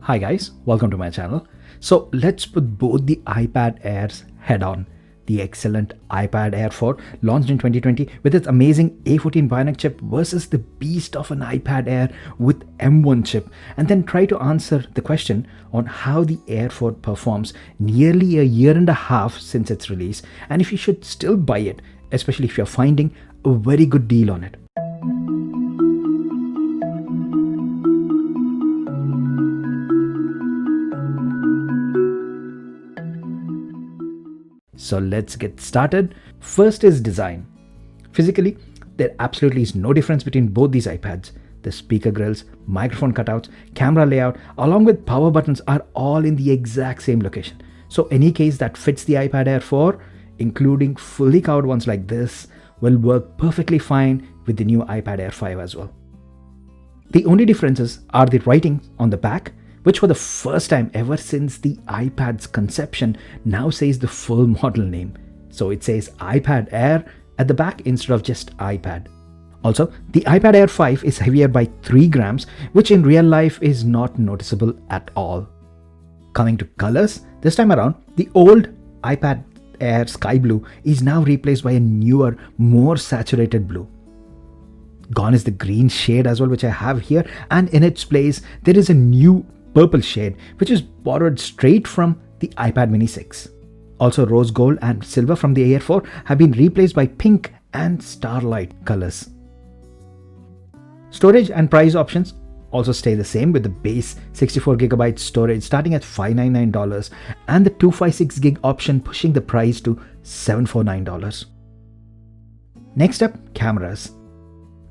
Hi guys, welcome to my channel. So let's put both the iPad Airs head on. The excellent iPad Air 4 launched in 2020 with its amazing A14 Bionic chip versus the beast of an iPad Air with M1 chip, and then try to answer the question on how the Air 4 performs nearly a year and a half since its release, and if you should still buy it, especially if you're finding a very good deal on it. So let's get started. First is design. Physically, there absolutely is no difference between both these iPads. The speaker grills, microphone cutouts, camera layout, along with power buttons are all in the exact same location. So any case that fits the iPad Air 4, including fully covered ones like this, will work perfectly fine with the new iPad Air 5 as well. The only differences are the writing on the back, which for the first time ever since the iPad's conception now says the full model name. So it says iPad Air at the back instead of just iPad. Also, the iPad Air 5 is heavier by 3 grams, which in real life is not noticeable at all. Coming to colors, this time around, the old iPad Air Sky Blue is now replaced by a newer, more saturated blue. Gone is the green shade as well, which I have here, and in its place, there is a new purple shade, which is borrowed straight from the iPad Mini 6. Also, rose gold and silver from the Air 4 have been replaced by pink and starlight colors. Storage and price options also stay the same, with the base 64GB storage starting at $599 and the 256GB option pushing the price to $749. Next up, cameras.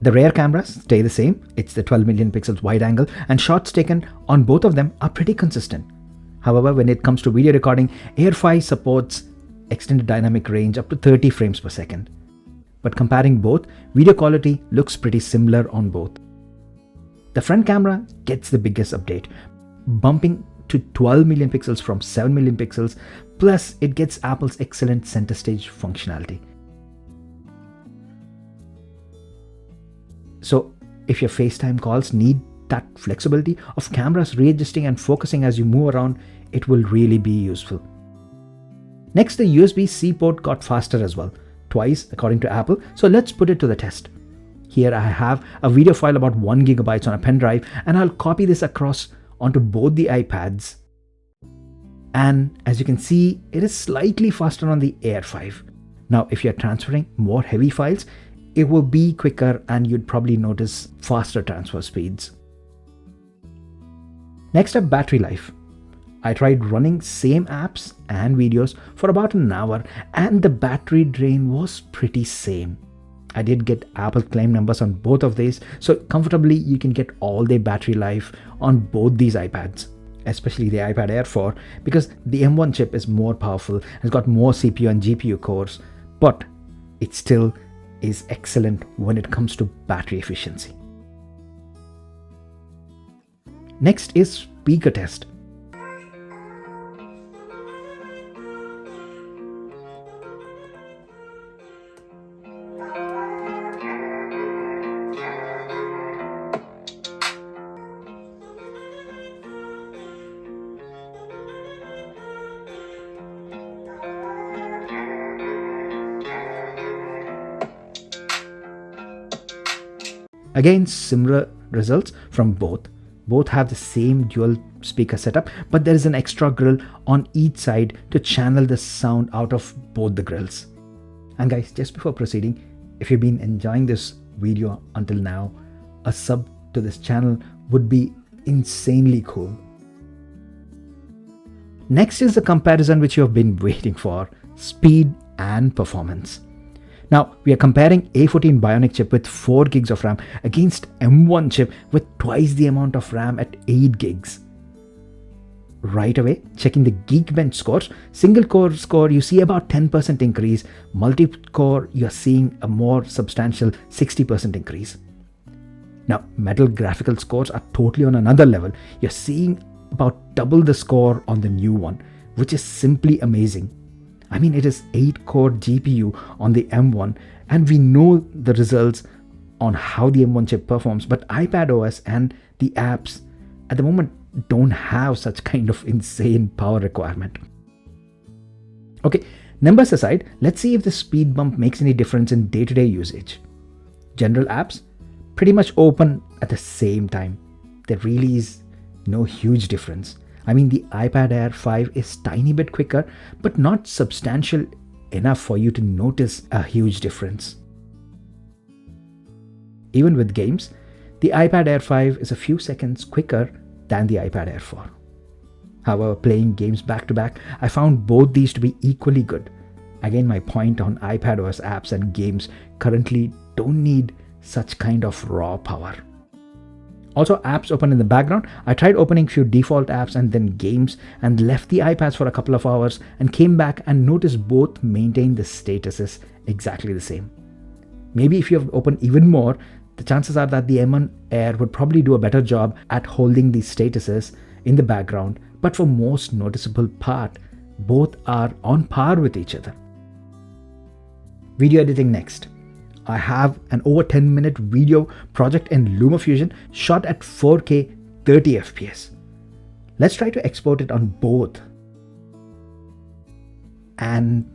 The rear cameras stay the same. It's the 12 million pixels wide angle, and shots taken on both of them are pretty consistent. However, when it comes to video recording, Air 5 supports extended dynamic range up to 30 frames per second. But comparing both, video quality looks pretty similar on both. The front camera gets the biggest update, bumping to 12 million pixels from 7 million pixels, plus it gets Apple's excellent center stage functionality. So if your FaceTime calls need that flexibility of cameras readjusting and focusing as you move around, it will really be useful. Next, the USB-C port got faster as well, twice according to Apple, so let's put it to the test. Here I have a video file about 1GB on a pen drive, and I'll copy this across onto both the iPads. And as you can see, it is slightly faster on the Air 5. Now, if you're transferring more heavy files, it will be quicker and you'd probably notice faster transfer speeds. Next up, battery life. I tried running same apps and videos for about an hour and the battery drain was pretty same. I did get Apple claim numbers on both of these, so comfortably you can get all day battery life on both these iPads, especially the iPad Air 4, because the M1 chip is more powerful, has got more CPU and GPU cores, but it still is excellent when it comes to battery efficiency. Next is speaker test. Again, similar results from both. Both have the same dual speaker setup, but there is an extra grill on each side to channel the sound out of both the grills. And guys, just before proceeding, if you've been enjoying this video until now, a sub to this channel would be insanely cool. Next is the comparison which you have been waiting for: speed and performance. Now, we are comparing A14 Bionic chip with 4 gigs of RAM against M1 chip with twice the amount of RAM at 8 gigs. Right away, checking the Geekbench scores, single core score you see about 10% increase, multi-core you're seeing a more substantial 60% increase. Now, Metal graphical scores are totally on another level. You're seeing about double the score on the new one, which is simply amazing. I mean, it is 8-core GPU on the M1, and we know the results on how the M1 chip performs, but iPadOS and the apps at the moment don't have such kind of insane power requirement. Okay, numbers aside, let's see if the speed bump makes any difference in day-to-day usage. General apps pretty much open at the same time. There really is no huge difference. I mean, the iPad Air 5 is tiny bit quicker, but not substantial enough for you to notice a huge difference. Even with games, the iPad Air 5 is a few seconds quicker than the iPad Air 4. However, playing games back to back, I found both these to be equally good. Again, my point on iPadOS apps and games currently don't need such kind of raw power. Also, apps open in the background. I tried opening few default apps and then games and left the iPads for a couple of hours and came back and noticed both maintain the statuses exactly the same. Maybe if you have opened even more, the chances are that the M1 Air would probably do a better job at holding these statuses in the background, but for most noticeable part, both are on par with each other. Video editing next. I have an over 10-minute video project in LumaFusion shot at 4K 30 FPS. Let's try to export it on both. And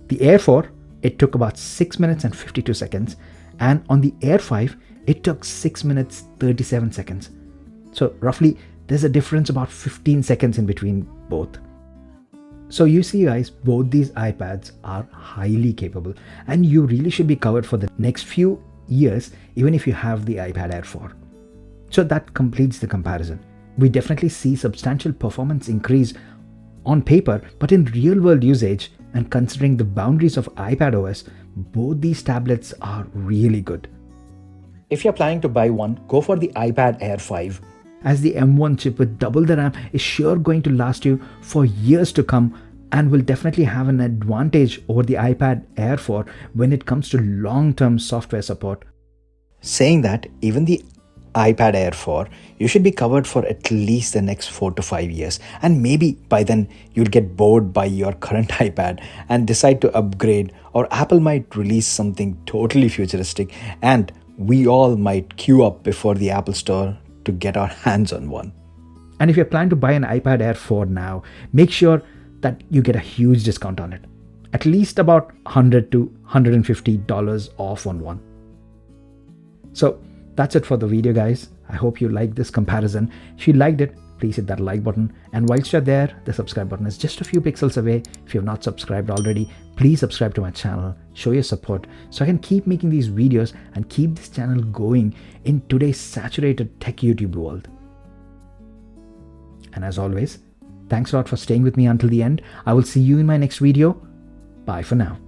the Air 4, it took about 6 minutes and 52 seconds. And on the Air 5, it took 6 minutes 37 seconds. So roughly, there's a difference about 15 seconds in between both. So you see guys, both these iPads are highly capable and you really should be covered for the next few years even if you have the iPad Air 4. So that completes the comparison. We definitely see substantial performance increase on paper, but in real world usage and considering the boundaries of iPadOS, both these tablets are really good. If you're planning to buy one, go for the iPad Air 5. As the M1 chip with double the RAM is sure going to last you for years to come and will definitely have an advantage over the iPad Air 4 when it comes to long-term software support. Saying that, even the iPad Air 4, you should be covered for at least the next 4 to 5 years, and maybe by then you'll get bored by your current iPad and decide to upgrade, or Apple might release something totally futuristic and we all might queue up before the Apple Store to get our hands on one. And if you plan to buy an iPad Air 4 now, make sure that you get a huge discount on it. At least about $100 to $150 off on one. So that's it for the video guys. I hope you liked this comparison. If you liked it, please hit that like button. And whilst you're there, the subscribe button is just a few pixels away. If you have not subscribed already, please subscribe to my channel, show your support so I can keep making these videos and keep this channel going in today's saturated tech YouTube world. And as always, thanks a lot for staying with me until the end. I will see you in my next video. Bye for now.